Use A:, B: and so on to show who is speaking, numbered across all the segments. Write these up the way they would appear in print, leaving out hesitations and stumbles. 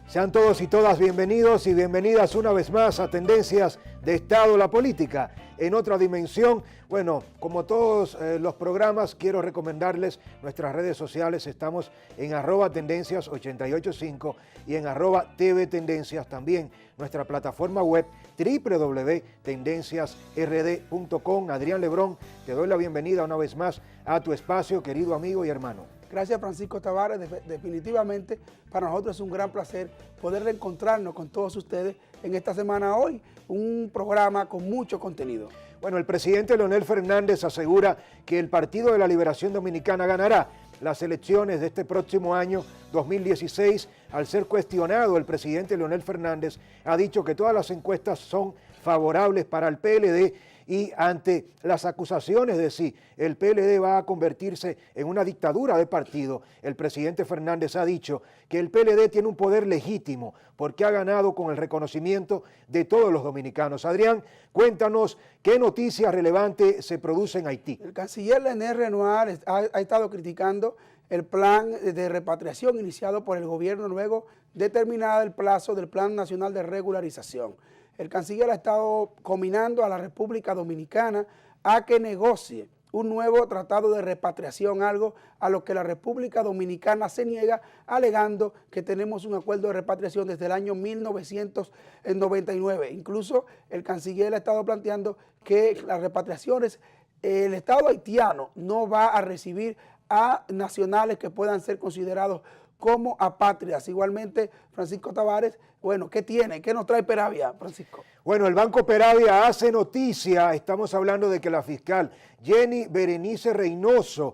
A: Sean todos y todas bienvenidos y bienvenidas una vez más a Tendencias de Estado, la política en otra dimensión. Bueno, como todos los programas, quiero recomendarles nuestras redes sociales. Estamos en @tendencias885 y en @tvtendencias, también nuestra plataforma web www.tendenciasrd.com. Adrián Lebrón, te doy la bienvenida una vez más a tu espacio, querido amigo y hermano.
B: Gracias, Francisco Tavares. Definitivamente para nosotros es un gran placer poder reencontrarnos con todos ustedes en esta semana hoy, un programa con mucho contenido.
A: Bueno, el presidente Leonel Fernández asegura que el Partido de la Liberación Dominicana ganará las elecciones de este próximo año 2016. Al ser cuestionado, el presidente Leonel Fernández ha dicho que todas las encuestas son favorables para el PLD. Y ante las acusaciones de si el PLD va a convertirse en una dictadura de partido, el presidente Fernández ha dicho que el PLD tiene un poder legítimo porque ha ganado con el reconocimiento de todos los dominicanos. Adrián, cuéntanos qué noticias relevantes se produce en Haití.
B: El canciller René Renoir ha estado criticando el plan de repatriación iniciado por el gobierno luego de terminar el plazo del Plan Nacional de Regularización. El canciller ha estado combinando a la República Dominicana a que negocie un nuevo tratado de repatriación, algo a lo que la República Dominicana se niega, alegando que tenemos un acuerdo de repatriación desde el año 1999. Incluso el canciller ha estado planteando que las repatriaciones, el Estado haitiano no va a recibir a nacionales que puedan ser considerados como apátridas. Igualmente, Francisco Tavares, bueno, ¿qué tiene? ¿Qué nos trae Peravia, Francisco?
A: Bueno, el Banco Peravia hace noticia. Estamos hablando de que la fiscal Jenny Berenice Reynoso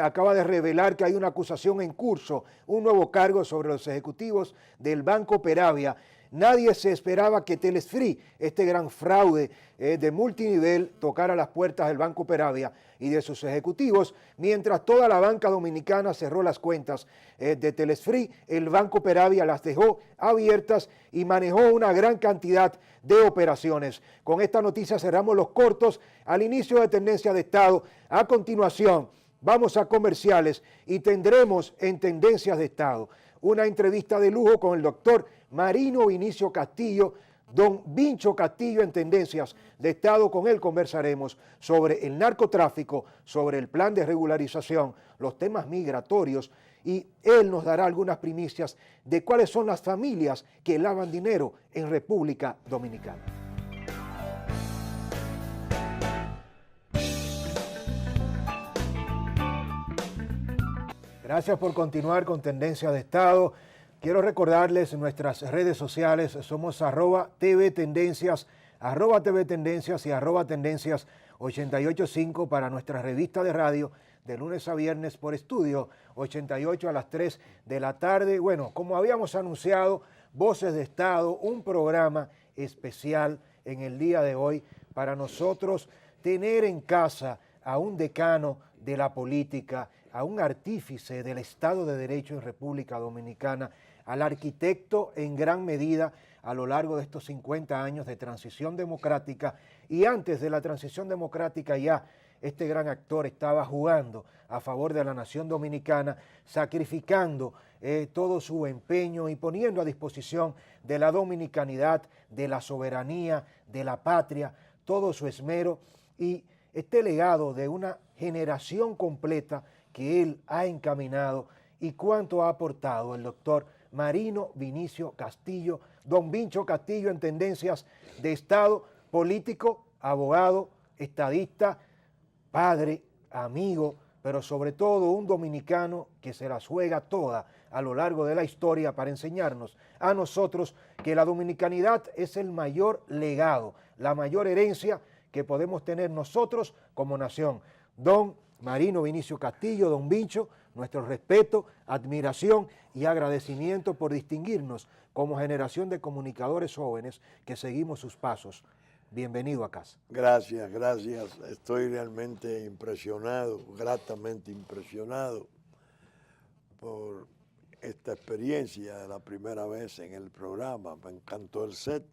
A: acaba de revelar que hay una acusación en curso, un nuevo cargo sobre los ejecutivos del Banco Peravia. Nadie se esperaba que Telesfri, este gran fraude de multinivel, tocara las puertas del Banco Peravia y de sus ejecutivos. Mientras toda la banca dominicana cerró las cuentas de Telesfri, el Banco Peravia las dejó abiertas y manejó una gran cantidad de operaciones. Con esta noticia cerramos los cortos al inicio de Tendencia de Estado. A continuación, vamos a comerciales y tendremos en Tendencias de Estado una entrevista de lujo con el doctor Marino Vinicio Castillo, don Vincho Castillo en Tendencias de Estado. Con él conversaremos sobre el narcotráfico, sobre el plan de regularización, los temas migratorios, y él nos dará algunas primicias de cuáles son las familias que lavan dinero en República Dominicana. Gracias por continuar con Tendencia de Estado. Quiero recordarles nuestras redes sociales. Somos @tvtendencias y @tendencias885 para nuestra revista de radio de lunes a viernes por estudio 88 a las 3 de la tarde. Bueno, como habíamos anunciado, Voces de Estado, un programa especial en el día de hoy para nosotros tener en casa a un decano de la política, a un artífice del Estado de Derecho en República Dominicana, al arquitecto en gran medida a lo largo de estos 50 años de transición democrática. Y antes de la transición democrática ya este gran actor estaba jugando a favor de la nación dominicana, sacrificando todo su empeño y poniendo a disposición de la dominicanidad, de la soberanía, de la patria, todo su esmero y este legado de una generación completa que él ha encaminado. Y cuánto ha aportado el doctor Marino Vinicio Castillo, don Vincho Castillo en Tendencias de Estado, político, abogado, estadista, padre, amigo, pero sobre todo un dominicano que se las juega toda a lo largo de la historia para enseñarnos a nosotros que la dominicanidad es el mayor legado, la mayor herencia que podemos tener nosotros como nación. Don Marino Vinicio Castillo, don Vincho, nuestro respeto, admiración y agradecimiento por distinguirnos como generación de comunicadores jóvenes que seguimos sus pasos. Bienvenido a casa.
C: Gracias, gracias. Estoy realmente impresionado, gratamente impresionado por esta experiencia, la primera vez en el programa. Me encantó el set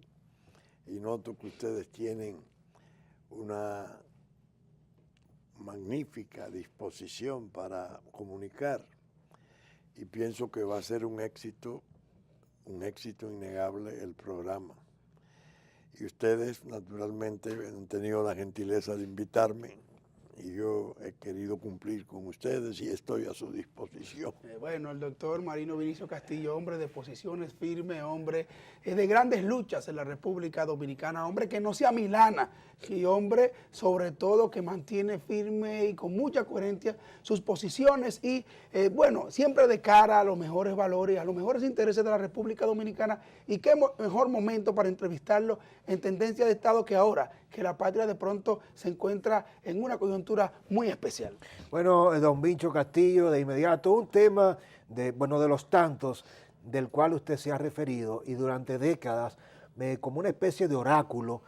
C: y noto que ustedes tienen una magnífica disposición para comunicar y pienso que va a ser un éxito un éxito innegable el programa. Y ustedes, naturalmente, han tenido la gentileza de invitarme y yo he querido cumplir con ustedes y estoy a su disposición.
B: Bueno, el doctor Marino Vinicio Castillo, hombre de posiciones firmes, hombre de grandes luchas en la República Dominicana, hombre que no se amilana y hombre sobre todo que mantiene firme y con mucha coherencia sus posiciones y bueno, siempre de cara a los mejores valores, a los mejores intereses de la República Dominicana y qué mejor momento para entrevistarlo en tendencia de Estado que ahora, que la patria de pronto se encuentra en una coyuntura muy especial.
A: Bueno, don Vincho Castillo, de inmediato, un tema de los tantos del cual usted se ha referido y durante décadas como una especie de oráculo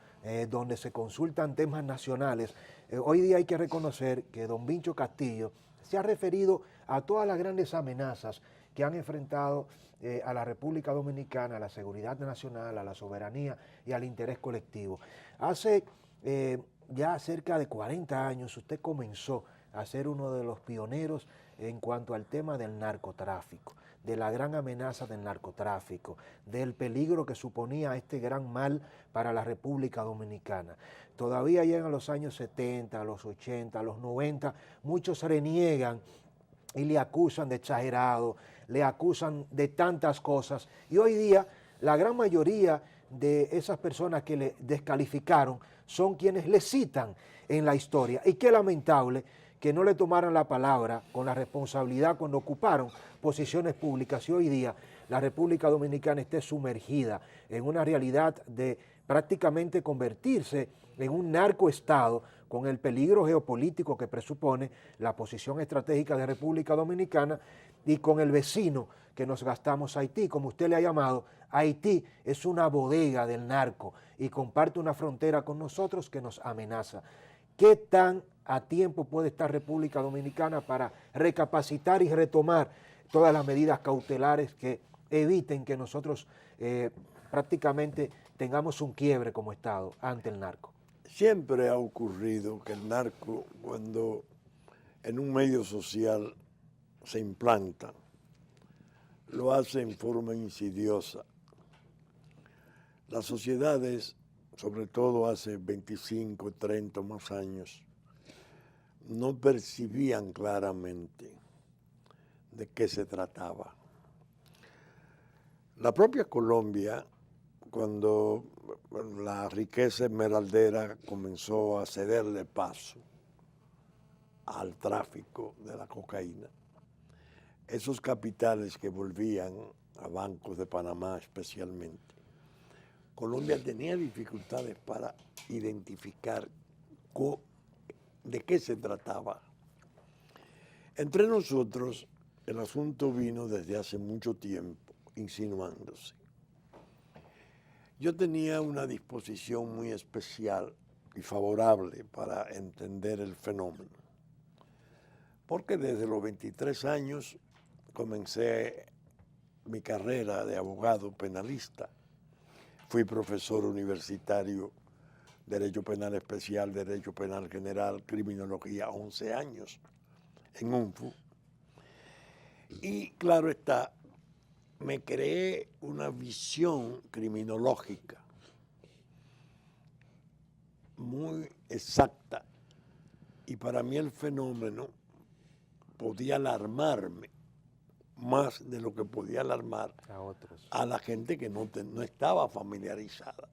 A: donde se consultan temas nacionales. Hoy día hay que reconocer que don Vincho Castillo se ha referido a todas las grandes amenazas que han enfrentado a la República Dominicana, a la seguridad nacional, a la soberanía y al interés colectivo. Hace ya cerca de 40 años usted comenzó a ser uno de los pioneros en cuanto al tema del narcotráfico, de la gran amenaza del narcotráfico, del peligro que suponía este gran mal para la República Dominicana. Todavía llegan los años 70, los 80, los 90, muchos reniegan y le acusan de exagerado, le acusan de tantas cosas. Y hoy día la gran mayoría de esas personas que le descalificaron son quienes le citan en la historia. Y qué lamentable que no le tomaran la palabra con la responsabilidad cuando ocuparon posiciones públicas y hoy día la República Dominicana esté sumergida en una realidad de prácticamente convertirse en un narcoestado con el peligro geopolítico que presupone la posición estratégica de República Dominicana y con el vecino que nos gastamos Haití, como usted le ha llamado. Haití es una bodega del narco y comparte una frontera con nosotros que nos amenaza. ¿Qué tan a tiempo puede estar República Dominicana para recapacitar y retomar todas las medidas cautelares que eviten que nosotros prácticamente tengamos un quiebre como Estado ante el narco?
C: Siempre ha ocurrido que el narco, cuando en un medio social se implanta, lo hace en forma insidiosa. Las sociedades, sobre todo hace 25, 30 más años, no percibían claramente de qué se trataba. La propia Colombia, cuando la riqueza esmeraldera comenzó a cederle paso al tráfico de la cocaína, esos capitales que volvían a bancos de Panamá especialmente, Colombia tenía dificultades para identificar de qué se trataba. Entre nosotros, el asunto vino desde hace mucho tiempo insinuándose. Yo tenía una disposición muy especial y favorable para entender el fenómeno, porque desde los 23 años comencé mi carrera de abogado penalista. Fui profesor universitario, Derecho Penal Especial, Derecho Penal General, Criminología, 11 años en UNFU. Y claro está, me creé una visión criminológica muy exacta y para mí el fenómeno podía alarmarme más de lo que podía alarmar a la gente que no estaba familiarizada.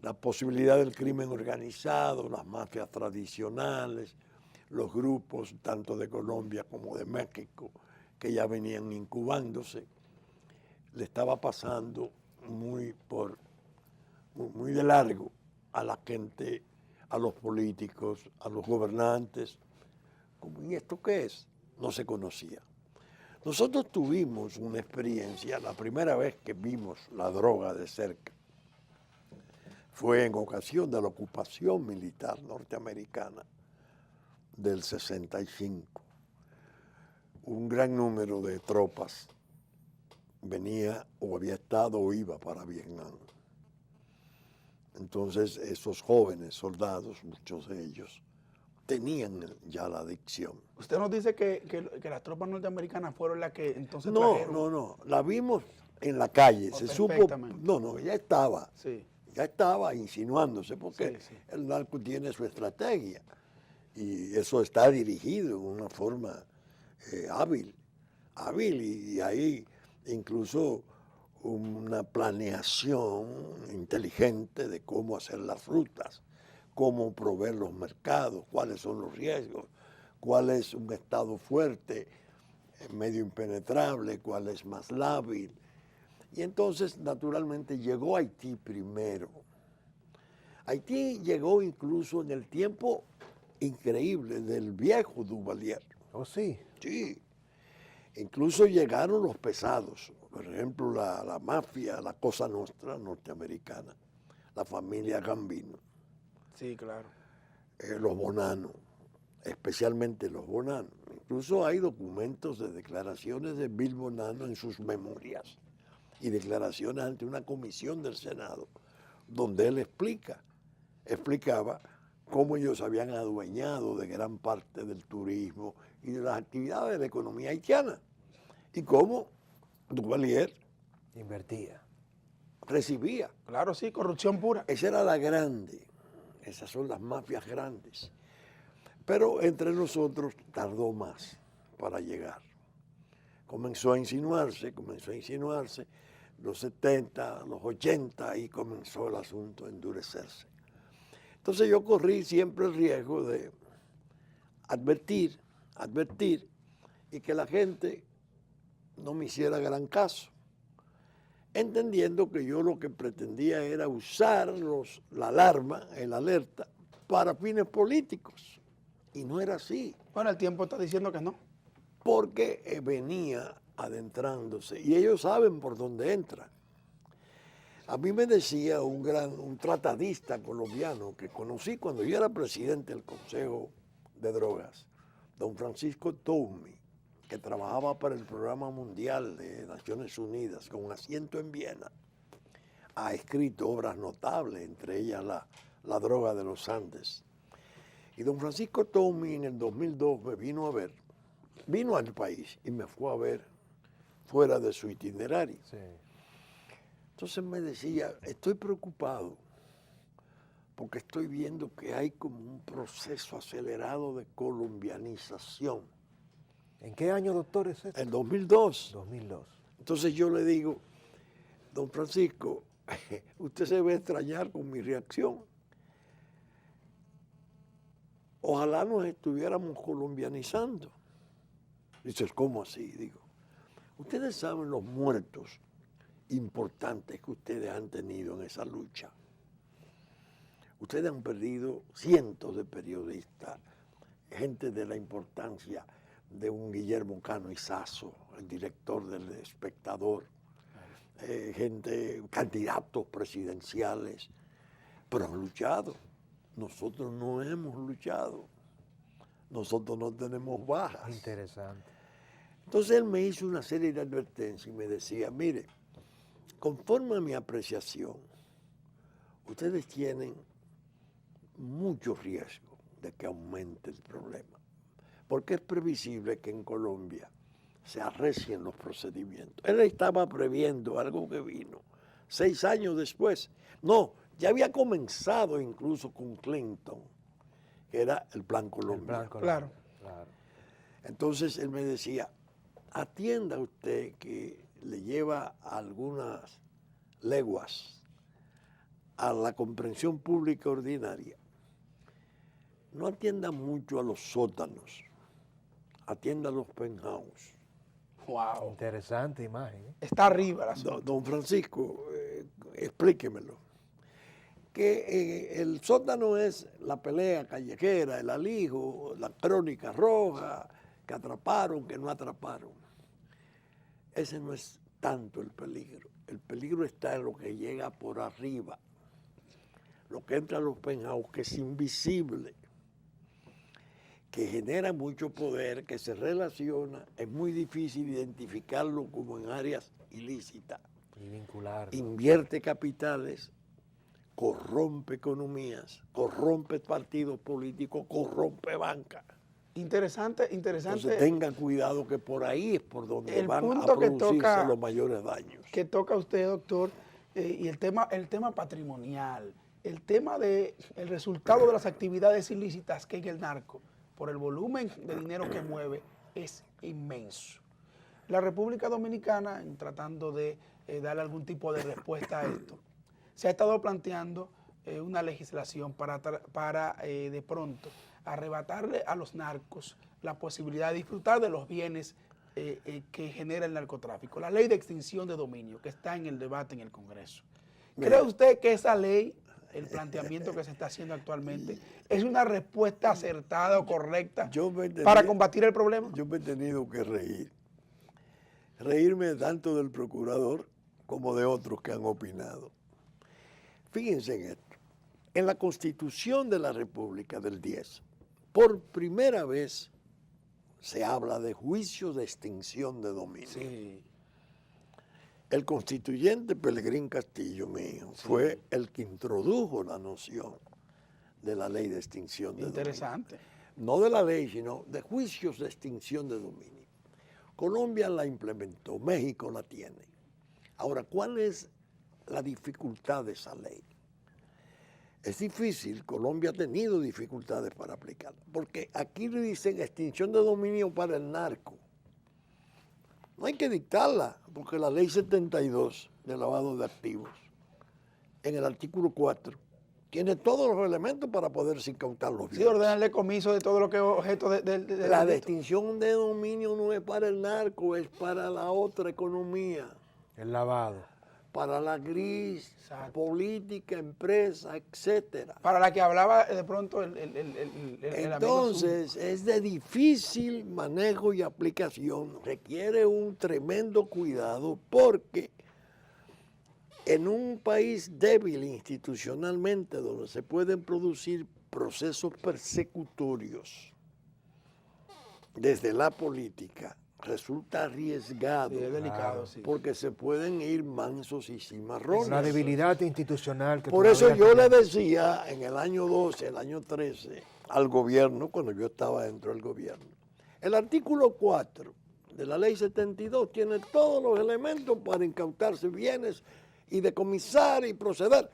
C: La posibilidad del crimen organizado, las mafias tradicionales, los grupos tanto de Colombia como de México que ya venían incubándose, le estaba pasando muy de largo a la gente, a los políticos, a los gobernantes. ¿Y esto qué es? No se conocía. Nosotros tuvimos una experiencia, la primera vez que vimos la droga de cerca fue en ocasión de la ocupación militar norteamericana del 65. Un gran número de tropas venía o había estado o iba para Vietnam. Entonces esos jóvenes soldados, muchos de ellos, tenían ya la adicción.
B: Usted nos dice que las tropas norteamericanas fueron las que entonces
C: No,
B: trajeron.
C: no, la vimos en la calle.
B: Oh,
C: Se supo,
B: perfectamente.
C: no, ya estaba.
B: Sí.
C: Ya estaba insinuándose, porque
B: Sí, sí.
C: el narco tiene su estrategia y eso está dirigido en una forma hábil, y hay incluso una planeación inteligente de cómo hacer las rutas, cómo proveer los mercados, cuáles son los riesgos, cuál es un estado fuerte, medio impenetrable, cuál es más lábil. Y entonces, naturalmente, llegó Haití primero. Haití llegó incluso en el tiempo increíble del viejo Duvalier.
A: ¿Oh, sí?
C: Sí, incluso llegaron los pesados. Por ejemplo, la mafia, la Cosa Nostra norteamericana, la familia Gambino,
B: Sí, claro.
C: los Bonanno, especialmente los Bonanno. Incluso hay documentos de declaraciones de Bill Bonanno en sus memorias y declaraciones ante una comisión del Senado, donde él explicaba cómo ellos habían adueñado de gran parte del turismo y de las actividades de la economía haitiana, y cómo Duvalier
A: Invertía.
C: recibía.
B: Claro, sí, corrupción pura.
C: Esa era la grande, esas son las mafias grandes. Pero entre nosotros tardó más para llegar. Comenzó a insinuarse, los 70, los 80, y comenzó el asunto a endurecerse. Entonces yo corrí siempre el riesgo de advertir, y que la gente no me hiciera gran caso, entendiendo que yo lo que pretendía era usar la alarma, el alerta, para fines políticos. Y no era así,
B: Bueno, el tiempo está diciendo que no.
C: porque venía adentrándose, y ellos saben por dónde entran. A mí me decía un tratadista colombiano que conocí cuando yo era presidente del Consejo de Drogas, don Francisco Toumi, que trabajaba para el Programa Mundial de Naciones Unidas con asiento en Viena. Ha escrito obras notables, entre ellas La droga de los Andes. Y don Francisco Toumi en el 2002 me vino a ver, vino al país y me fue a ver fuera de su itinerario.
A: Sí.
C: Entonces me decía, estoy preocupado porque estoy viendo que hay como un proceso acelerado de colombianización.
A: ¿En qué año, doctor, es esto?
C: En 2002.
A: 2002.
C: Entonces yo le digo, don Francisco, usted se va a extrañar con mi reacción. Ojalá nos estuviéramos colombianizando. Dices, ¿cómo así? Digo, ustedes saben los muertos importantes que ustedes han tenido en esa lucha. Ustedes han perdido cientos de periodistas, gente de la importancia de un Guillermo Cano Izazo, el director del Espectador, candidatos presidenciales, pero han luchado. Nosotros no hemos luchado. Nosotros no tenemos bajas.
A: Interesante.
C: Entonces él me hizo una serie de advertencias y me decía, mire, conforme a mi apreciación, ustedes tienen mucho riesgo de que aumente el problema, porque es previsible que en Colombia se arrecien los procedimientos. Él estaba previendo algo que vino 6 años después. No, ya había comenzado incluso con Clinton, que era el Plan Colombia.
A: El plan
B: Claro.
A: Claro.
C: Entonces él me decía, atienda usted que le lleva algunas leguas a la comprensión pública ordinaria. No atienda mucho a los sótanos, atienda a los penthouse.
B: Wow.
A: Interesante imagen. ¿Eh?
B: Está arriba la zona.
C: Don Francisco, explíquemelo. Que el sótano es la pelea callejera, el alijo, la crónica roja, que atraparon, que no atraparon. Ese no es tanto el peligro. El peligro está en lo que llega por arriba, lo que entra a los penthouse, que es invisible, que genera mucho poder, que se relaciona, es muy difícil identificarlo como en áreas ilícitas.
A: Y vincularlo.
C: Invierte capitales, corrompe economías, corrompe partidos políticos, corrompe banca.
B: Interesante.
C: Entonces tengan cuidado que por ahí es por donde
B: El
C: van a
B: punto que
C: producirse
B: toca-
C: los mayores daños.
B: que toca usted, doctor, y el tema patrimonial, el tema del resultado de las actividades ilícitas que hay en el narco, por el volumen de dinero que mueve, es inmenso. La República Dominicana, en tratando de darle algún tipo de respuesta a esto, se ha estado planteando una legislación para de pronto arrebatarle a los narcos la posibilidad de disfrutar de los bienes que genera el narcotráfico. La ley de extinción de dominio, que está en el debate en el Congreso. ¿Cree usted que esa ley, el planteamiento que se está haciendo actualmente, es una respuesta acertada o correcta para combatir el problema?
C: Yo me he tenido que reír. Reírme tanto del procurador como de otros que han opinado. Fíjense en esto. En la Constitución de la República del 10, por primera vez se habla de juicio de extinción de dominio.
B: Sí.
C: El constituyente Pelegrín Castillo, mío, fue el que introdujo la noción de la ley de extinción de
B: Interesante.
C: dominio. No de la ley, sino de juicios de extinción de dominio. Colombia la implementó, México la tiene. Ahora, ¿cuál es la dificultad de esa ley? Es difícil, Colombia ha tenido dificultades para aplicarla, porque aquí le dicen extinción de dominio para el narco. No hay que dictarla, porque la ley 72 de lavado de activos, en el artículo 4, tiene todos los elementos para poderse incautar los bienes.
B: Sí, ordena el decomiso de todo lo que es objeto de
C: La extinción de dominio no es para el narco, es para la otra economía.
A: El lavado.
C: Para la gris,
B: Exacto.
C: Política, empresa, etcétera.
B: Para la que hablaba de pronto el
C: Entonces, es de difícil manejo y aplicación. Requiere un tremendo cuidado porque en un país débil institucionalmente, donde se pueden producir procesos persecutorios desde la política, resulta arriesgado.
B: Sí, es delicado, sí.
C: Porque se pueden ir mansos y cimarrones.
A: Una debilidad institucional que
C: Por eso
A: todavía
C: yo le
A: tenemos.
C: decía en el año 12, el año 13, al gobierno, cuando yo estaba dentro del gobierno, el artículo 4 de la ley 72 tiene todos los elementos para incautarse bienes y decomisar y proceder,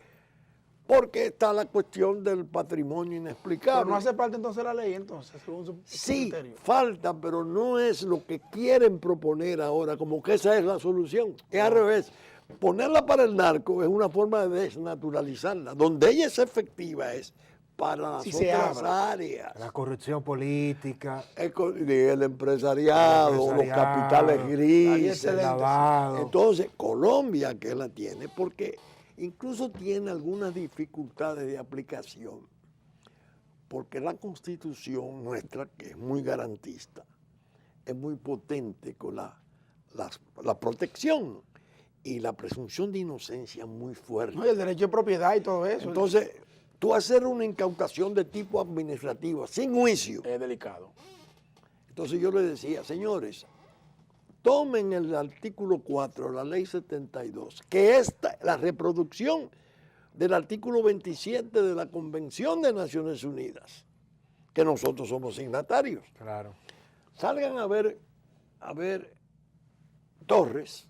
C: porque está la cuestión del patrimonio inexplicable.
B: Pero no hace parte entonces la ley, entonces, según su
C: Sí,
B: criterio.
C: falta, pero no es lo que quieren proponer ahora, como que esa es la solución. Es al revés. Ponerla para el narco es una forma de desnaturalizarla. Donde ella es efectiva es para las
B: Si se
C: otras
B: abra.
C: áreas.
A: La corrupción política,
C: El empresariado, los capitales
B: Ahí
C: grises.
B: excelente.
A: lavado.
C: Entonces, Colombia que la tiene, porque incluso tiene algunas dificultades de aplicación, porque la Constitución nuestra, que es muy garantista, es muy potente con la protección y la presunción de inocencia muy fuerte.
B: No, y el derecho de propiedad y todo eso.
C: Entonces, tú hacer una incautación de tipo administrativo sin juicio.
B: Es delicado.
C: Entonces yo le decía, señores, tomen el artículo 4 de la ley 72, que es la reproducción del artículo 27 de la Convención de Naciones Unidas, que nosotros somos signatarios.
A: claro.
C: Salgan a ver torres,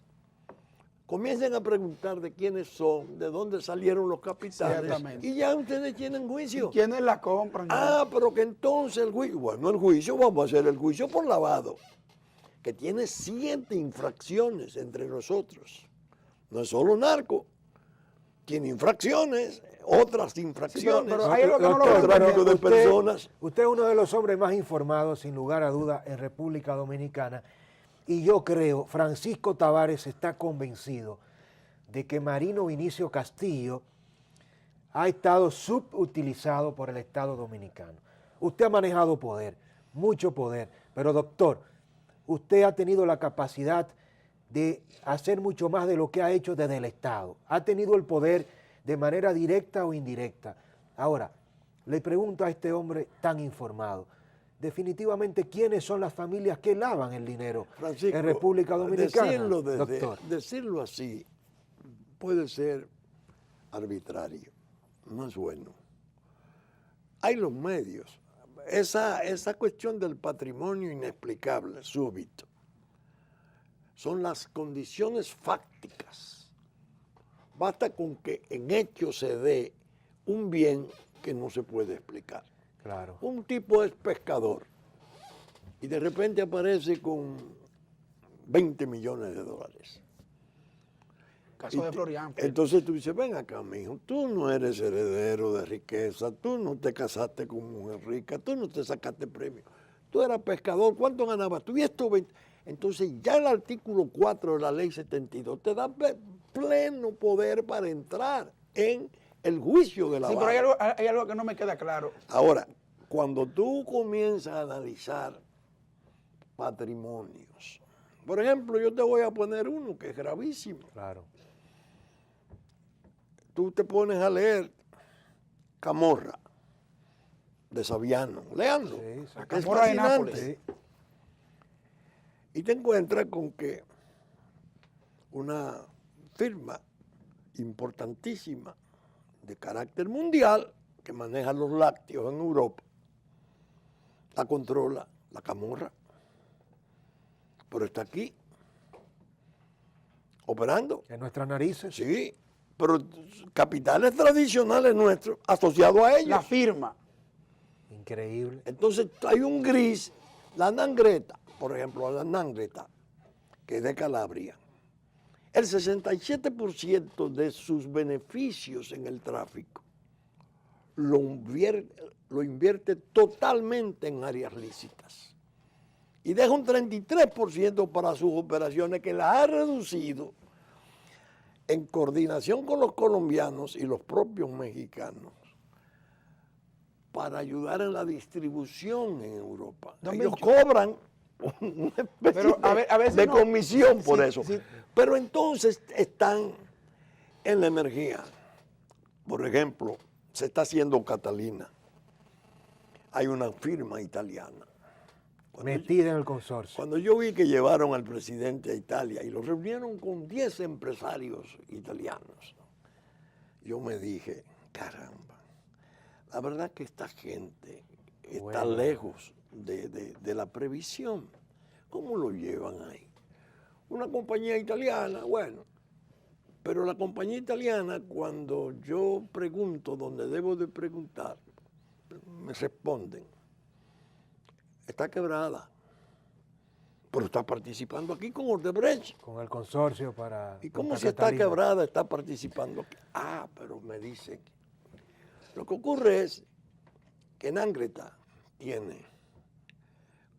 C: comiencen a preguntar de quiénes son, de dónde salieron los capitales,
B: Ciertamente.
C: y ya ustedes tienen juicio.
B: ¿Quiénes la compran?
C: Ah, pero que entonces el juicio, bueno, el juicio, vamos a hacer el juicio por lavado, que tiene 7 infracciones entre nosotros. No es solo narco, tiene infracciones, otras infracciones,
B: pero hay algo que no lo
C: otro
B: veo,
C: tráfico de personas.
A: Usted es uno de los hombres más informados, sin lugar a duda, en República Dominicana. Y yo creo, Francisco Tavares está convencido de que Marino Vinicio Castillo ha estado subutilizado por el Estado Dominicano. Usted ha manejado poder, mucho poder, pero doctor, usted ha tenido la capacidad de hacer mucho más de lo que ha hecho desde el Estado. Ha tenido el poder de manera directa o indirecta. Ahora, le pregunto a este hombre tan informado, definitivamente, ¿quiénes son las familias que lavan el dinero
C: Francisco,
A: en República Dominicana, doctor?
C: Decirlo así puede ser arbitrario, no es bueno. Hay los medios. esa cuestión del patrimonio inexplicable, súbito, son las condiciones fácticas. Basta con que en hecho se dé un bien que no se puede explicar.
A: Claro.
C: Un tipo es pescador y de repente aparece con 20 millones de dólares.
B: Caso de Florian.
C: Entonces tú dices, ven acá, mijo, tú no eres heredero de riqueza, tú no te casaste con mujer rica, tú no te sacaste premio, tú eras pescador, ¿cuánto ganabas tú? Y esto, entonces ya el artículo 4 de la ley 72 te da pleno poder para entrar en el juicio de la
B: Sí,
C: vara.
B: pero hay algo que no me queda claro.
C: Ahora, cuando tú comienzas a analizar patrimonios, por ejemplo, yo te voy a poner uno que es gravísimo.
A: Claro.
C: Tú te pones a leer Camorra de Saviano, léanlo.
A: Sí, sí.
C: Es
B: Camorra de
C: fascinante.
B: Nápoles.
C: Y te encuentras con que una firma importantísima de carácter mundial que maneja los lácteos en Europa, la controla la Camorra, pero está aquí, operando.
A: En nuestras narices.
C: Sí, pero capitales tradicionales nuestros asociados a ellos.
B: La firma.
A: Increíble.
C: Entonces hay un gris, la Nangreta, por ejemplo, la Nangreta, que es de Calabria. El 67% de sus beneficios en el tráfico lo invierte totalmente en áreas lícitas. Y deja un 33% para sus operaciones, que las ha reducido en coordinación con los colombianos y los propios mexicanos para ayudar en la distribución en Europa.
B: Don
C: Ellos
B: Bencho.
C: cobran una especie
B: Pero a veces
C: de
B: no.
C: comisión por
B: Sí,
C: eso.
B: sí.
C: Pero entonces están en la energía. Por ejemplo, se está haciendo Catalina. Hay una firma italiana.
A: Metida en el consorcio.
C: Cuando yo vi que llevaron al presidente a Italia y lo reunieron con 10 empresarios italianos, yo me dije, caramba, la verdad que esta gente está
A: Bueno.
C: lejos de la previsión. ¿Cómo lo llevan ahí? Una compañía italiana, bueno, pero la compañía italiana, cuando yo pregunto donde debo de preguntar, me responden, está quebrada, pero está participando aquí con Odebrecht.
A: Con el consorcio para...
C: ¿Y cómo
A: Punta
C: si está
A: Catalina.
C: quebrada está participando aquí? Ah, pero me dice que lo que ocurre es que Nangreta tiene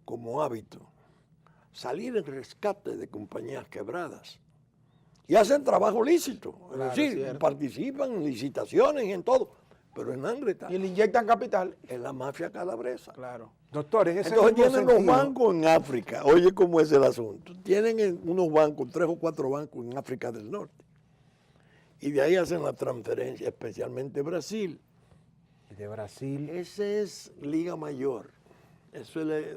C: como hábito salir en rescate de compañías quebradas y hacen trabajo lícito,
B: Claro,
C: es decir,
B: cierto.
C: participan en licitaciones y en todo, pero en Nangreta
B: Y le inyectan capital.
C: es la mafia calabresa.
B: Claro.
A: Doctor, en ese
C: Entonces
A: mismo
C: tienen los
A: sentido,
C: bancos en África. Oye, cómo es el asunto. Tienen unos bancos, 3 o 4 bancos en África del Norte. Y de ahí hacen la transferencia, especialmente Brasil.
A: de Brasil,
C: Ese es Liga Mayor. Eso es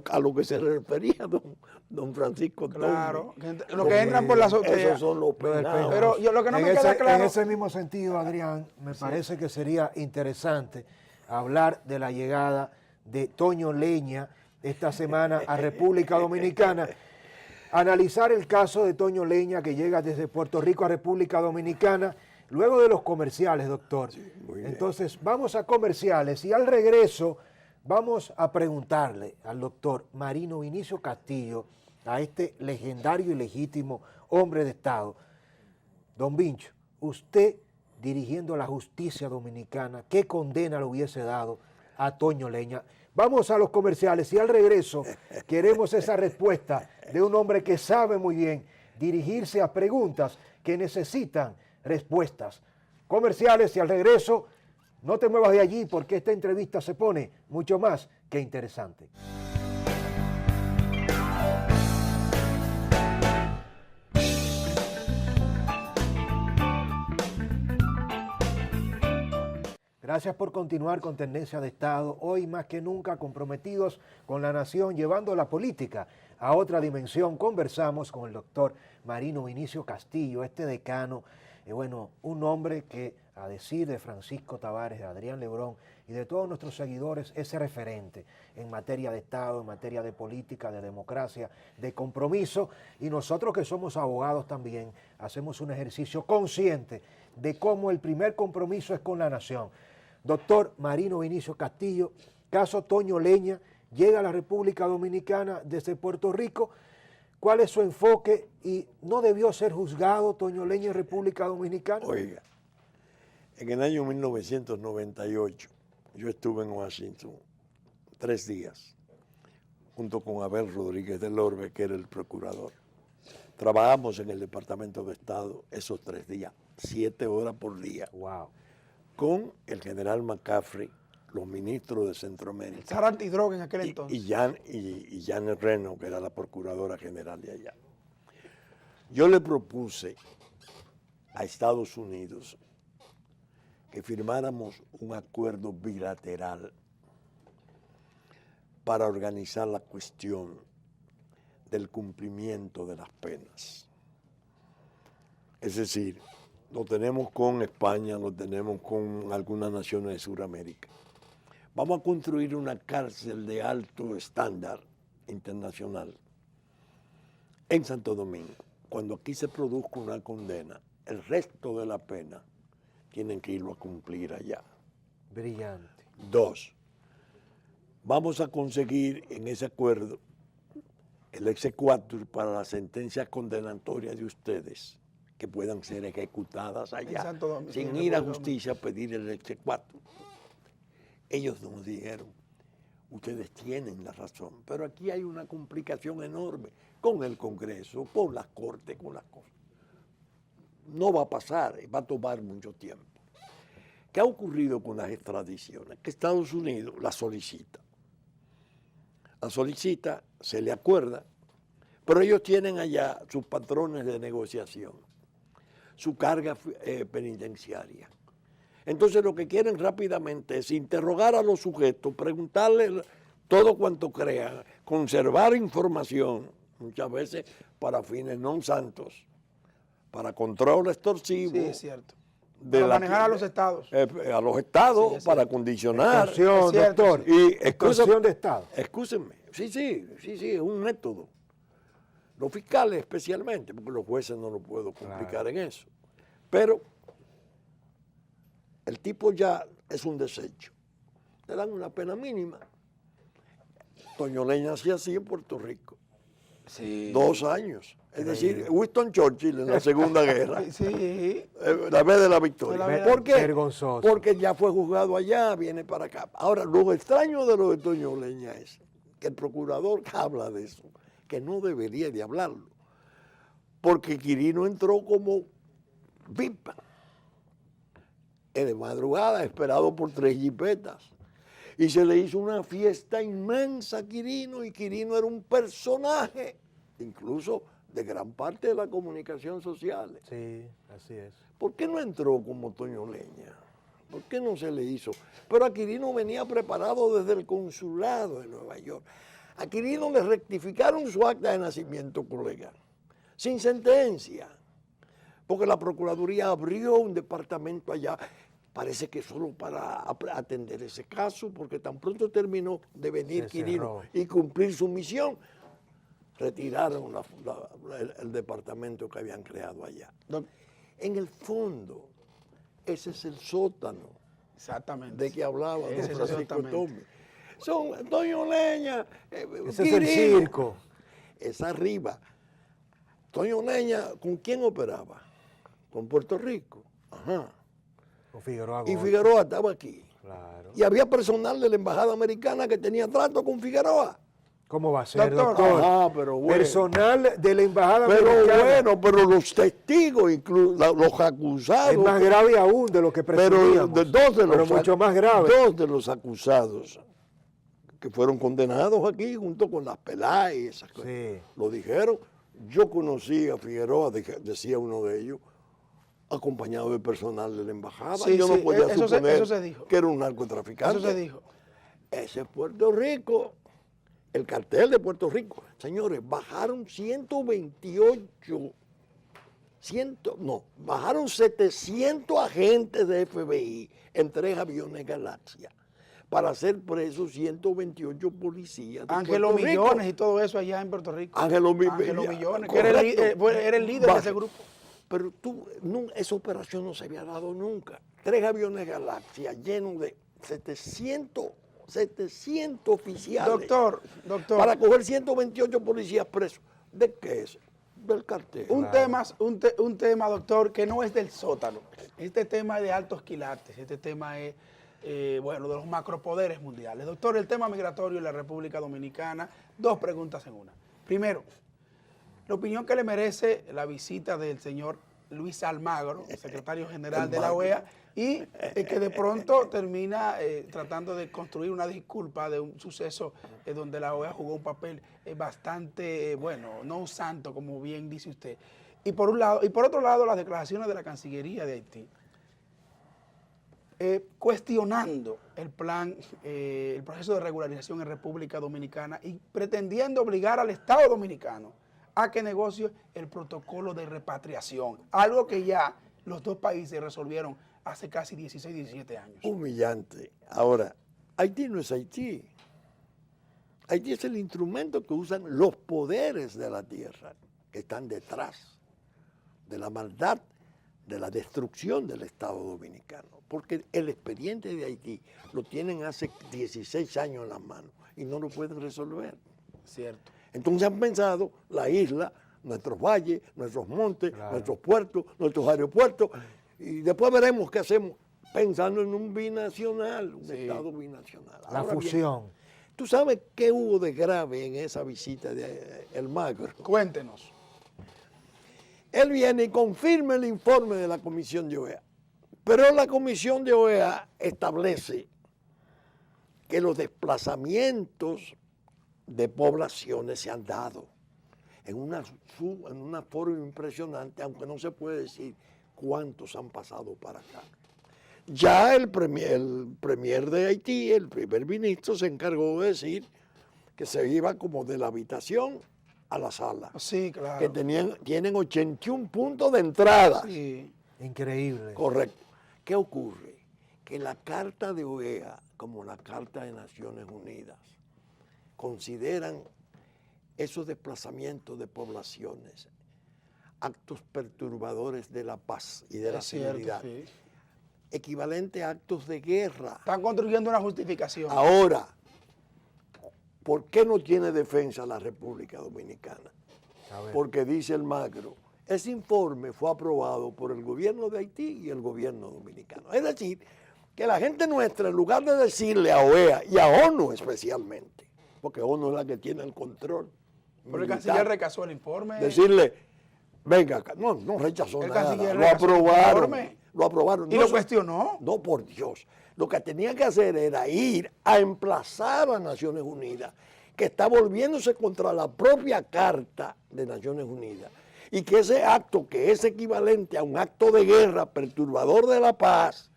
C: a lo que se refería don Francisco
B: Claro.
C: Tombe.
B: Lo que entran por la azotea.
C: Esos son los
A: Lo del
C: peinados.
B: Pero yo lo que no
A: en
B: me
A: ese,
B: queda claro.
A: En ese mismo sentido, Adrián, me parece que sería interesante hablar de la llegada de Toño Leña esta semana a República Dominicana, analizar el caso de Toño Leña que llega desde Puerto Rico a República Dominicana, luego de los comerciales, doctor.
C: muy bien.
A: Entonces, vamos a comerciales y al regreso vamos a preguntarle al doctor Marino Vinicio Castillo, a este legendario y legítimo hombre de Estado, don Vincho, usted dirigiendo la justicia dominicana, ¿qué condena le hubiese dado a Toño Leña? Vamos a los comerciales y al regreso queremos esa respuesta de un hombre que sabe muy bien dirigirse a preguntas que necesitan respuestas. Comerciales y al regreso, no te muevas de allí porque esta entrevista se pone mucho más que interesante. Gracias por continuar con Tendencia de Estado, hoy más que nunca comprometidos con la nación, llevando la política a otra dimensión. Conversamos con el doctor Marino Vinicio Castillo, este decano bueno, un hombre que, a decir de Francisco Tavares, de Adrián Lebrón y de todos nuestros seguidores, es referente en materia de Estado, en materia de política, de democracia, de compromiso, y nosotros que somos abogados también hacemos un ejercicio consciente de cómo el primer compromiso es con la nación. Doctor Marino Vinicio Castillo, caso Toño Leña, llega a la República Dominicana desde Puerto Rico. ¿Cuál es su enfoque? ¿Y no debió ser juzgado Toño Leña en República Dominicana?
C: Oiga, en el año 1998 yo estuve en Washington 3 días junto con Abel Rodríguez del Orbe, que era el procurador. Trabajamos en el Departamento de Estado esos 3 días, 7 horas por día,
A: Wow.
C: con el general McCaffrey, los ministros de Centroamérica.
B: Estar antidroga en aquel entonces.
C: Y Janet Reno, que era la procuradora general de allá. Yo le propuse a Estados Unidos que firmáramos un acuerdo bilateral para organizar la cuestión del cumplimiento de las penas. Es decir, lo tenemos con España, lo tenemos con algunas naciones de Sudamérica. Vamos a construir una cárcel de alto estándar internacional en Santo Domingo. Cuando aquí se produzca una condena, el resto de la pena tienen que irlo a cumplir allá.
A: Brillante.
C: 2, vamos a conseguir en ese acuerdo el exequatur para las sentencias condenatorias de ustedes, que puedan ser ejecutadas allá,
B: Santo Domingo,
C: sin
B: en
C: ir a
B: República
C: justicia a pedir el exequatur. Ellos nos dijeron, ustedes tienen la razón, pero aquí hay una complicación enorme con el Congreso, con las Cortes, con las cosas. No va a pasar, va a tomar mucho tiempo. ¿Qué ha ocurrido con las extradiciones? Que Estados Unidos la solicita. La solicita, se le acuerda, pero ellos tienen allá sus patrones de negociación, su carga penitenciaria. Entonces lo que quieren rápidamente es interrogar a los sujetos, preguntarles todo cuanto crean, conservar información, muchas veces para fines no santos, para control extorsivo.
B: Sí, es cierto.
C: De
B: Para manejar a los estados.
C: A los estados,
B: Sí,
C: para condicionar.
A: Extorsión,
B: es cierto,
A: doctor.
C: Y
A: Extorsión de Estado.
C: Excúsenme. Sí, es un método. Los fiscales especialmente, porque los jueces no lo puedo complicar en eso. Pero el tipo ya es un desecho. Le dan una pena mínima. Toño Leña hacía así en Puerto Rico.
B: Sí.
C: 2 años. Es decir, Winston Churchill en la Segunda Guerra.
B: Sí.
C: La vez de la victoria.
B: De la
C: ¿Por qué?
A: Vergonzoso.
C: Porque ya fue juzgado allá, viene para acá. Ahora, lo extraño de lo de Toño Leña es que el procurador habla de eso, que no debería de hablarlo. Porque Quirino entró como VIP. De madrugada, esperado por 3 jipetas. Y se le hizo una fiesta inmensa a Quirino, y Quirino era un personaje, incluso de gran parte de la comunicación social.
A: Sí, así es.
C: ¿Por qué no entró como Toño Leña? ¿Por qué no se le hizo? Pero a Quirino venía preparado desde el consulado de Nueva York. A Quirino le rectificaron su acta de nacimiento, colega, sin sentencia, porque la Procuraduría abrió un departamento allá, parece que solo para atender ese caso, porque tan pronto terminó de venir
A: Se
C: Quirino
A: cerró.
C: y cumplir su misión, retiraron el departamento que habían creado allá. En el fondo, ese es el sótano
B: Exactamente.
C: de que hablaba don
B: Ese es
C: Francisco
B: exactamente.
C: Tomé. Son Toño Leña,
A: Ese es el
C: Quirino.
A: circo.
C: Es arriba. Toño Leña, ¿con quién operaba? Con Puerto Rico. Ajá.
A: Con Figueroa
C: Y
A: Gómez.
C: Figueroa estaba aquí.
A: Claro.
C: Y había personal de la Embajada Americana que tenía trato con Figueroa.
A: ¿Cómo va a ser,
B: Doctor.
A: doctor?
C: Ah, pero bueno.
A: Personal de la Embajada
C: Pero
A: Americana.
C: bueno, pero los testigos, incluso los acusados.
A: Es más grave aún de lo que
C: Pero
A: presumíamos.
C: pero
A: mucho más grave.
C: 2 de los acusados que fueron condenados aquí junto con las Peláez y esas cosas.
A: Sí.
C: Lo dijeron. Yo conocí a Figueroa, decía uno de ellos, acompañado de personal de la embajada.
B: Sí,
C: Yo no
B: sí,
C: podía
B: eso
C: suponer
B: se dijo.
C: que era un narcotraficante.
B: Eso se dijo.
C: Ese es Puerto Rico. El cartel de Puerto Rico. Señores, bajaron 128 bajaron 700 agentes de FBI en 3 aviones Galaxia para hacer presos 128 policías de
B: Ángelo
C: Puerto Rico.
B: Millones y todo eso allá en Puerto Rico.
C: Ángelo
B: Millones, que era el líder de ese grupo.
C: Pero esa operación no se había dado nunca. 3 aviones Galaxia llenos de 700 oficiales.
B: Doctor.
C: Para coger 128 policías presos. ¿De qué es? Del cartel.
B: Un tema, doctor, que no es del sótano. Este tema es de altos quilates. Este tema es, de los macropoderes mundiales. Doctor, el tema migratorio en la República Dominicana, 2 preguntas en una. Primero, la opinión que le merece la visita del señor Luis Almagro, secretario general de la OEA, y que de pronto termina tratando de construir una disculpa de un suceso donde la OEA jugó un papel bastante, no un santo, como bien dice usted. Y por otro lado, las declaraciones de la Cancillería de Haití, cuestionando el plan, el proceso de regularización en República Dominicana y pretendiendo obligar al Estado Dominicano a que negocie el protocolo de repatriación, algo que ya los 2 países resolvieron hace casi 16, 17 años.
C: Humillante. Ahora, Haití no es Haití. Haití es el instrumento que usan los poderes de la tierra, que están detrás de la maldad, de la destrucción del Estado Dominicano. Porque el expediente de Haití lo tienen hace 16 años en las manos y no lo pueden resolver.
B: Cierto.
C: Entonces han pensado la isla, nuestros valles, nuestros montes, nuestros puertos, nuestros aeropuertos, y después veremos qué hacemos, pensando en un binacional, un Estado binacional.
A: La
C: Ahora
A: fusión.
C: bien, ¿tú sabes qué hubo de grave en esa visita de Almagro?
B: Cuéntenos.
C: Él viene y confirma el informe de la Comisión de OEA, pero la Comisión de OEA establece que los desplazamientos de poblaciones se han dado en una forma impresionante, aunque no se puede decir cuántos han pasado para acá. Ya el premier de Haití, el primer ministro, se encargó de decir que se iba como de la habitación a la sala.
B: Sí, claro.
C: Que tienen 81 puntos de entrada.
B: Sí.
A: Increíble.
C: Correcto. ¿Qué ocurre? Que la Carta de OEA, como la Carta de Naciones Unidas, consideran esos desplazamientos de poblaciones actos perturbadores de la paz y de la seguridad,
B: sí.
C: equivalente a actos de guerra.
B: Están construyendo una justificación.
C: Ahora, ¿por qué no tiene defensa la República Dominicana? Porque dice Almagro, ese informe fue aprobado por el gobierno de Haití y el gobierno dominicano. Es decir, que la gente nuestra, en lugar de decirle a OEA y a ONU especialmente, porque ONU es la que tiene el control.
B: Pero el canciller rechazó el informe.
C: Decirle, venga acá. No rechazó
B: el
C: nada.
B: canciller
C: Lo aprobaron.
B: Lo aprobaron. ¿Y lo cuestionó?
C: No, por Dios. Lo que tenía que hacer era ir a emplazar a Naciones Unidas, que está volviéndose contra la propia Carta de Naciones Unidas, y que ese acto, que es equivalente a un acto de guerra perturbador de la paz,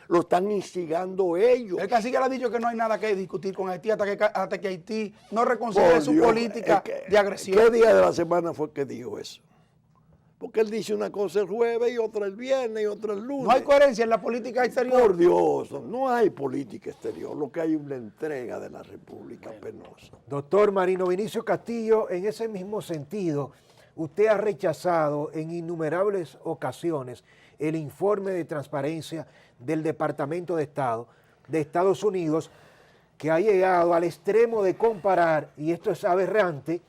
C: lo están instigando ellos.
B: El canciller ha dicho que no hay nada que discutir con Haití hasta que Haití no reconsidere su política de agresión.
C: ¿Qué día de la semana fue que dijo eso? Porque él dice una cosa el jueves y otra el viernes y otra el lunes.
B: No hay coherencia en la política exterior.
C: Por Dios, no hay política exterior, lo que hay es una entrega de la República penosa.
A: Doctor Marino Vinicio Castillo, en ese mismo sentido, usted ha rechazado en innumerables ocasiones el informe de transparencia del Departamento de Estado de Estados Unidos, que ha llegado al extremo de comparar, y esto es aberrante,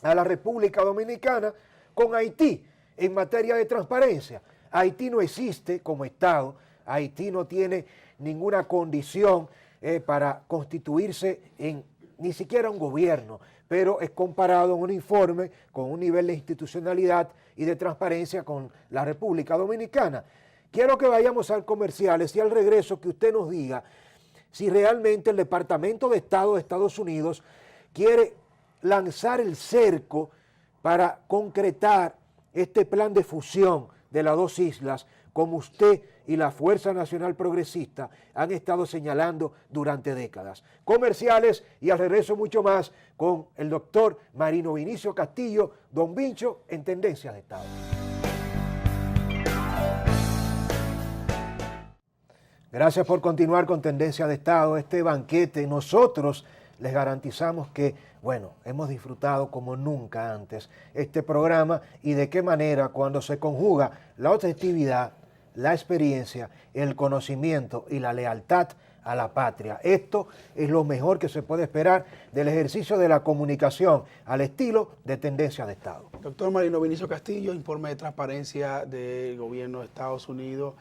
A: a la República Dominicana con Haití en materia de transparencia. Haití no existe como Estado, Haití no tiene ninguna condición para constituirse en ni siquiera un gobierno, pero es comparado en un informe con un nivel de institucionalidad y de transparencia con la República Dominicana. Quiero que vayamos al comerciales y al regreso que usted nos diga si realmente el Departamento de Estado de Estados Unidos quiere lanzar el cerco para concretar este plan de fusión de las 2 islas, como usted y la Fuerza Nacional Progresista han estado señalando durante décadas. Comerciales y al regreso mucho más con el doctor Marino Vinicio Castillo, Don Vincho, en Tendencias de Estado. Gracias por continuar con Tendencia de Estado, este banquete. Nosotros les garantizamos que, bueno, hemos disfrutado como nunca antes este programa y de qué manera cuando se conjuga la objetividad, la experiencia, el conocimiento y la lealtad a la patria. Esto es lo mejor que se puede esperar del ejercicio de la comunicación al estilo de Tendencia de Estado.
B: Doctor Marino Vinicio Castillo, informe de transparencia del gobierno de Estados Unidos,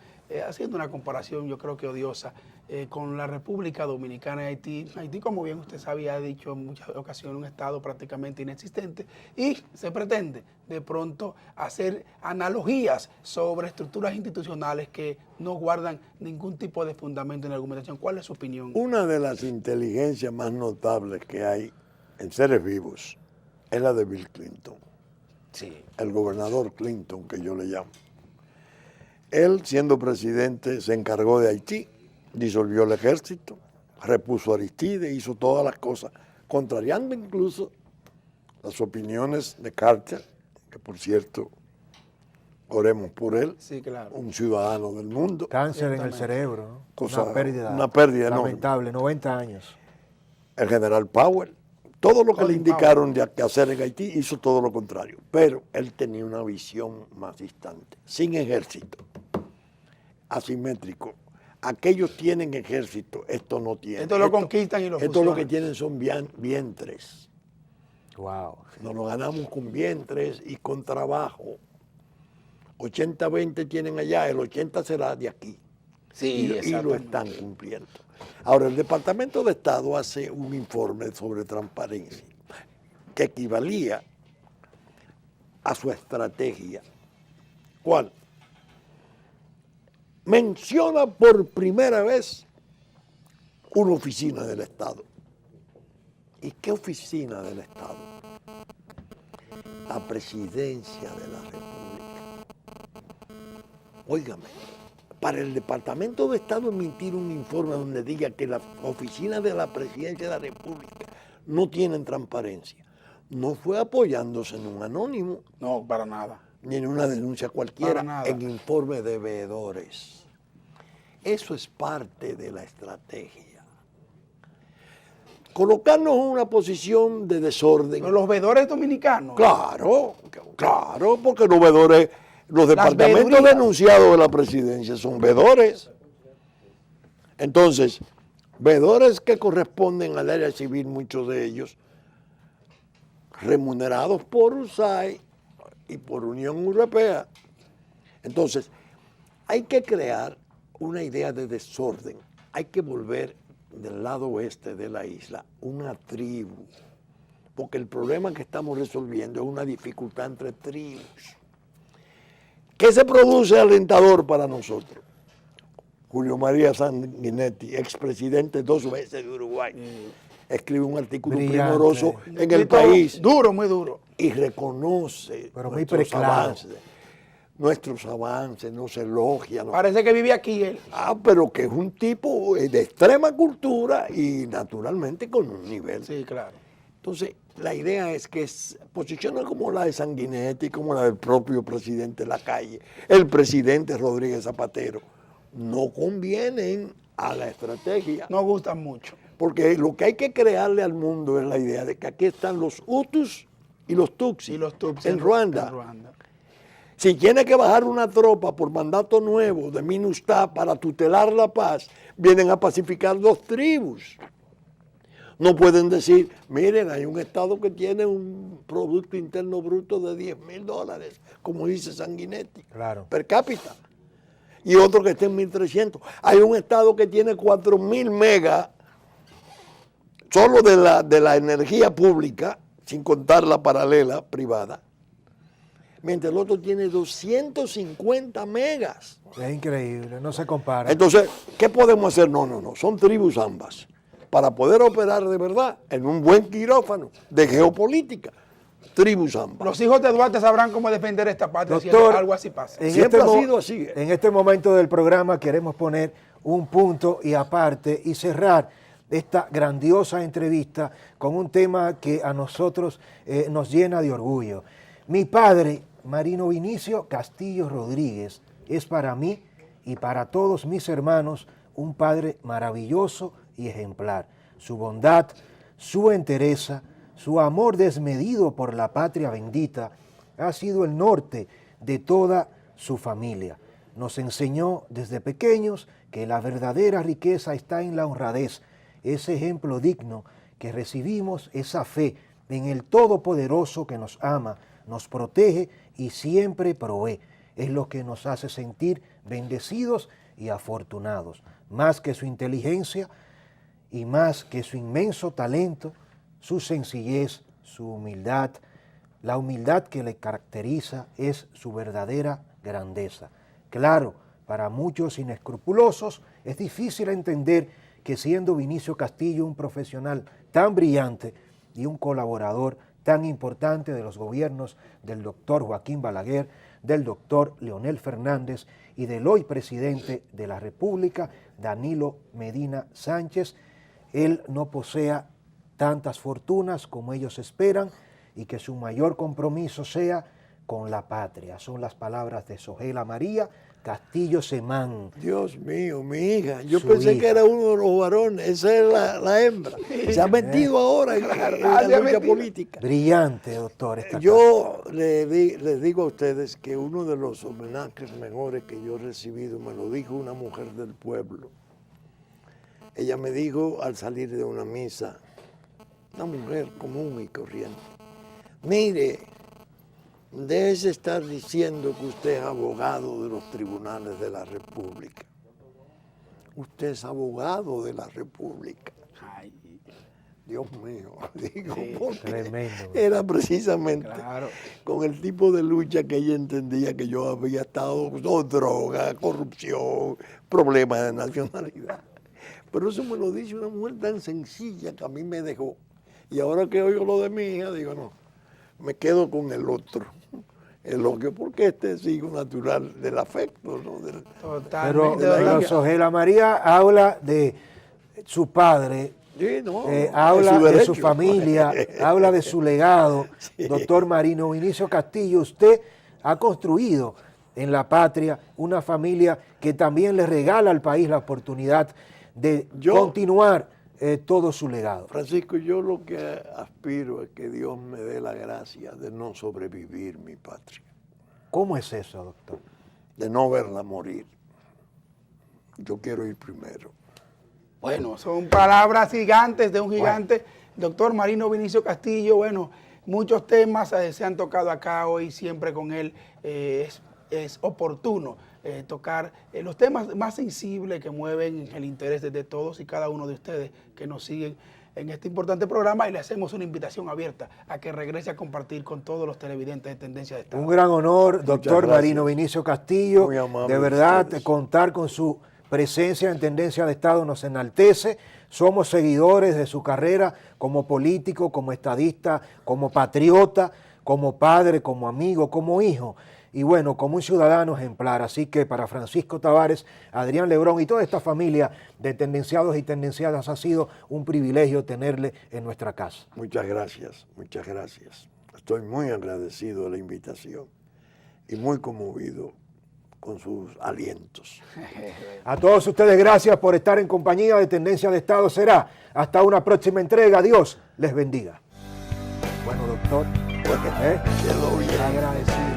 B: haciendo una comparación yo creo que odiosa con la República Dominicana y Haití. Haití, como bien usted sabía, ha dicho en muchas ocasiones, un estado prácticamente inexistente y se pretende de pronto hacer analogías sobre estructuras institucionales que no guardan ningún tipo de fundamento en la argumentación. ¿Cuál es su opinión?
C: Una de las inteligencias más notables que hay en seres vivos es la de Bill Clinton.
B: Sí.
C: El gobernador Clinton, que yo le llamo. Él, siendo presidente, se encargó de Haití, disolvió el ejército, repuso a Aristide, hizo todas las cosas, contrariando incluso las opiniones de Carter, que por cierto, oremos por él,
B: Sí, claro.
C: un ciudadano del mundo.
A: Cáncer en el
B: Ciertamente.
A: cerebro, ¿no?
C: Cosa-
A: una pérdida
C: enorme.
A: lamentable, 90 años.
C: El general Powell, todo lo que le
B: Colin
C: indicaron de que hacer en Haití, hizo todo lo contrario. Pero él tenía una visión más distante, sin ejército, asimétrico. Aquellos tienen ejército, esto no tiene.
B: Esto lo conquistan y lo
C: Esto lo que
B: fusionan.
C: tienen son vientres.
A: Wow.
C: Nos lo ganamos con vientres y con trabajo. 80-20 tienen allá, el 80 será de aquí.
B: Sí,
C: y lo
B: exactamente.
C: están cumpliendo. Ahora, el Departamento de Estado hace un informe sobre transparencia que equivalía a su estrategia. ¿Cuál? Menciona por primera vez una oficina del Estado. ¿Y qué oficina del Estado? La Presidencia de la República. Óigame, para el Departamento de Estado emitir un informe donde diga que las oficinas de la Presidencia de la República no tienen transparencia, no fue apoyándose en un anónimo
B: No, para nada.
C: ni en una denuncia cualquiera,
B: Para nada.
C: en informe de veedores. Eso es parte de la estrategia. Colocarnos en una posición de desorden.
B: Pero los veedores dominicanos.
C: Claro, claro, porque los veedores, los departamentos
B: veedurías.
C: denunciados de la presidencia son veedores. Entonces, veedores que corresponden al área civil, muchos de ellos, remunerados por USAID y por Unión Europea. Entonces, hay que crear una idea de desorden. Hay que volver del lado oeste de la isla una tribu, porque el problema que estamos resolviendo es una dificultad entre tribus. ¿Qué se produce alentador para nosotros? Julio María Sanguinetti, expresidente 2 veces de Uruguay, escribe un artículo
A: Brillante.
C: primoroso en el
B: Escrito
C: país
B: Duro, muy duro.
C: y reconoce
A: Pero muy
C: nuestros
A: preclaro.
C: avances, nos elogia.
B: Parece que vive aquí él.
C: Pero que es un tipo de extrema cultura y naturalmente con un nivel.
B: Sí, claro.
C: Entonces, la idea es que posiciones como la de Sanguinetti, como la del propio presidente Lacalle, el presidente Rodríguez Zapatero, no convienen a la estrategia.
B: No gustan mucho.
C: Porque lo que hay que crearle al mundo es la idea de que aquí están los Hutus y los Tutsis
B: Y los Tutsis
C: en Ruanda.
B: en Ruanda.
C: Si tiene que bajar una tropa por mandato nuevo de MINUSTAH para tutelar la paz, vienen a pacificar 2 tribus. No pueden decir, miren, hay un Estado que tiene un Producto Interno Bruto de $10,000, como dice Sanguinetti,
A: Claro.
C: per cápita. Y otro que esté en 1.300. Hay un Estado que tiene 4.000 megas solo de la energía pública, sin contar la paralela privada, mientras el otro tiene 250 megas.
A: Es increíble, no se compara.
C: Entonces, ¿qué podemos hacer? No, son tribus ambas. Para poder operar de verdad en un buen quirófano de geopolítica, tribus ambas.
B: Los hijos de Duarte sabrán cómo defender esta patria si
A: Doctor,
B: algo así pasa.
C: Siempre ha sido así.
A: En este momento del programa queremos poner un punto y aparte y cerrar esta grandiosa entrevista con un tema que a nosotros nos llena de orgullo. Mi padre, Marino Vinicio Castillo Rodríguez, es para mí y para todos mis hermanos un padre maravilloso y ejemplar. Su bondad, su entereza, su amor desmedido por la patria bendita ha sido el norte de toda su familia. Nos enseñó desde pequeños que la verdadera riqueza está en la honradez, ese ejemplo digno que recibimos, esa fe en el Todopoderoso que nos ama, nos protege y siempre provee. Es lo que nos hace sentir bendecidos y afortunados. Más que su inteligencia y más que su inmenso talento, su sencillez, su humildad, la humildad que le caracteriza es su verdadera grandeza. Claro, para muchos inescrupulosos es difícil entender que siendo Vinicio Castillo un profesional tan brillante y un colaborador tan importante de los gobiernos del doctor Joaquín Balaguer, del doctor Leonel Fernández y del hoy presidente de la República, Danilo Medina Sánchez, él no posea tantas fortunas como ellos esperan y que su mayor compromiso sea con la patria. Son las palabras de Sogela María Castillo Semán.
C: Dios mío, mi hija. Yo
A: Su
C: pensé
A: hija.
C: que era uno de los varones. Esa es la hembra. Se ha metido ahora en la lucha política.
A: Brillante, doctor. esta
C: Yo les digo a ustedes que uno de los homenajes mejores que yo he recibido me lo dijo una mujer del pueblo. Ella me dijo al salir de una misa, una mujer común y corriente, mire, déjese estar diciendo que usted es abogado de los tribunales de la República. Usted es abogado de la República.
B: Ay,
C: Dios mío, digo,
B: Sí,
C: porque
A: tremendo.
C: era precisamente
B: claro.
C: con el tipo de lucha que ella entendía que yo había estado con droga, corrupción, problemas de nacionalidad. Pero eso me lo dice una mujer tan sencilla que a mí me dejó. Y ahora que oigo lo de mi hija, digo, no, me quedo con el otro. Porque este es hijo natural del afecto, ¿no?
A: Pero,
B: Totalmente.
A: pero Sogela María habla de su padre,
C: Sí, no,
A: habla
C: es su
A: de
C: derecho.
A: su familia, habla de su legado.
C: Sí.
A: Doctor Marino Vinicio Castillo, usted ha construido en la patria una familia que también le regala al país la oportunidad de continuar todo su legado.
C: Francisco, yo lo que aspiro es que Dios me dé la gracia de no sobrevivir mi patria,
A: ¿Cómo es eso, doctor?
C: de no verla morir. Yo quiero ir primero.
B: Bueno, son palabras gigantes de un gigante. Doctor Marino Vinicio Castillo, bueno, muchos temas se han tocado acá hoy, siempre con él es oportuno tocar los temas más sensibles que mueven el interés de todos y cada uno de ustedes que nos siguen en este importante programa, y le hacemos una invitación abierta a que regrese a compartir con todos los televidentes de Tendencia de Estado.
A: Un gran honor, doctor
C: gracias.
A: Marino Vinicio Castillo.
C: Muy amable
A: De verdad,
C: ustedes.
A: contar con su presencia en Tendencia de Estado nos enaltece. Somos seguidores de su carrera como político, como estadista, como patriota, como padre, como amigo, como hijo. Y bueno, como un ciudadano ejemplar. Así que para Francisco Tavares, Adrián Lebrón y toda esta familia de tendenciados y tendenciadas ha sido un privilegio tenerle en nuestra casa.
C: Muchas gracias, muchas gracias. Estoy muy agradecido de la invitación y muy conmovido con sus alientos.
A: A todos ustedes, gracias por estar en compañía de Tendencia de Estado. Será hasta una próxima entrega. Dios les bendiga. Bueno, doctor,
C: Quedó bien.
A: agradecido.